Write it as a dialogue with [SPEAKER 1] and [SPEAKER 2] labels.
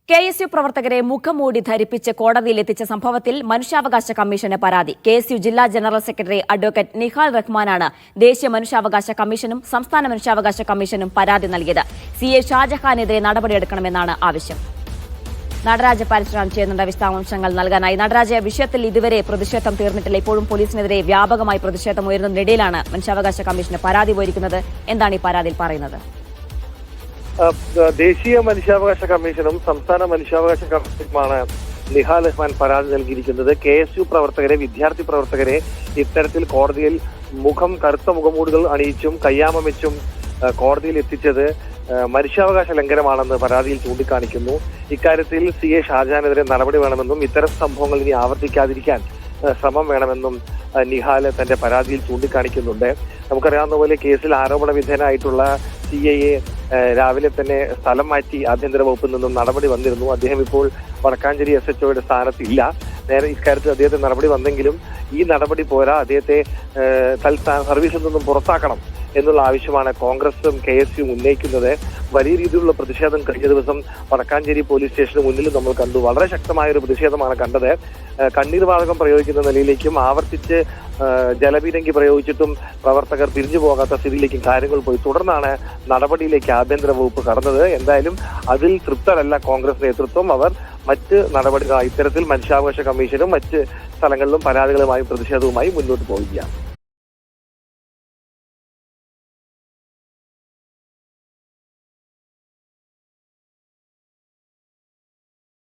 [SPEAKER 1] KSU പ്രവർത്തകരെ മുഖംമൂടി ധരിപ്പിച്ച് കോടതിയിലെത്തിച്ച സംഭവത്തിൽ മനുഷ്യാവകാശ കമ്മീഷന് പരാതി. KSU ജില്ലാ ജനറൽ സെക്രട്ടറി അഡ്വക്കേറ്റ് നിഹാൽ റഹ്മാനാണ് ദേശീയ മനുഷ്യാവകാശ കമ്മീഷനും സംസ്ഥാന മനുഷ്യാവകാശ കമ്മീഷനും പരാതി നൽകിയത്. CA ഷാജഹാനെതിരെ നടപടിയെടുക്കണമെന്നാണ് ആവശ്യം. നടരാജ പരിശ്രമം ചെയ്യുന്നുണ്ട് വിശദാംശങ്ങൾ നൽകാനായി. നടരാജ, വിഷയത്തിൽ ഇതുവരെ പ്രതിഷേധം തീർന്നിട്ടില്ല. ഇപ്പോഴും പോലീസിനെതിരെ വ്യാപകമായി പ്രതിഷേധം ഉയരുന്നതിനിടയിലാണ് മനുഷ്യാവകാശ കമ്മീഷന് പരാതി പോയിരിക്കുന്നത്. എന്താണ് ഈ പരാതിയിൽ പറയുന്നത്?
[SPEAKER 2] ദേശീയ മനുഷ്യാവകാശ കമ്മീഷനും സംസ്ഥാന മനുഷ്യാവകാശ കമ്മീഷനുമാണ് നിഹാൽ റഹ്മാൻ പരാതി നൽകിയിരിക്കുന്നത്. KSU പ്രവർത്തകരെ, വിദ്യാർത്ഥി പ്രവർത്തകരെ ഇത്തരത്തിൽ കോടതിയിൽ കറുത്ത മുഖംമൂടികൾ അണിയിച്ചും കയ്യാമം വെച്ചും കോടതിയിൽ എത്തിച്ചത് മനുഷ്യാവകാശ ലംഘനമാണെന്ന് പരാതിയിൽ ചൂണ്ടിക്കാണിക്കുന്നു. ഇക്കാര്യത്തിൽ CA ഷാജഹാനെതിരെ നടപടി വേണമെന്നും ഇത്തരം സംഭവങ്ങൾ ഇനി ആവർത്തിക്കാതിരിക്കാൻ ശ്രമം വേണമെന്നും നിഹാൽ തന്റെ പരാതിയിൽ ചൂണ്ടിക്കാണിക്കുന്നുണ്ട്. നമുക്കറിയാവുന്ന പോലെ കേസിൽ ആരോപണ വിധേയനായിട്ടുള്ള CAയെ രാവിലെ തന്നെ സ്ഥലം മാറ്റി ആഭ്യന്തര വകുപ്പിൽ നിന്നും നടപടി വന്നിരുന്നു. അദ്ദേഹം ഇപ്പോൾ വടക്കാഞ്ചേരി SHOയുടെ സ്ഥാനത്തില്ല. നേരെ ഇക്കാര്യത്തിൽ അദ്ദേഹത്തെ നടപടി വന്നെങ്കിലും ഈ നടപടി പോരാ, അദ്ദേഹത്തെ സർവീസിൽ നിന്നും പുറത്താക്കണം എന്നുള്ള ആവശ്യമാണ് കോൺഗ്രസും KSUവും ഉന്നയിക്കുന്നത്. വലിയ രീതിയിലുള്ള പ്രതിഷേധം കഴിഞ്ഞ ദിവസം വടക്കാഞ്ചേരി പോലീസ് സ്റ്റേഷന് മുന്നിൽ നമ്മൾ കണ്ടു. വളരെ ശക്തമായ ഒരു പ്രതിഷേധമാണ് കണ്ടത്. കണ്ണീർ വാതകം പ്രയോഗിക്കുന്ന നിലയിലേക്കും ആവർത്തിച്ച് ജലപീരങ്കി പ്രയോഗിച്ചിട്ടും പ്രവർത്തകർ തിരിഞ്ഞു പോകാത്ത സ്ഥിതിയിലേക്കും കാര്യങ്ങൾ പോയി. തുടർന്നാണ് നടപടിയിലേക്ക് ആഭ്യന്തര വകുപ്പ് കടന്നത്. എന്തായാലും അതിൽ തൃപ്തരല്ല കോൺഗ്രസ് നേതൃത്വം. അവർ മറ്റ് നടപടികൾ ഇത്തരത്തിൽ മനുഷ്യാവകാശ കമ്മീഷനും മറ്റ് സ്ഥലങ്ങളിലും പരാതികളുമായും പ്രതിഷേധവുമായി മുന്നോട്ട് പോവുകയാണ്.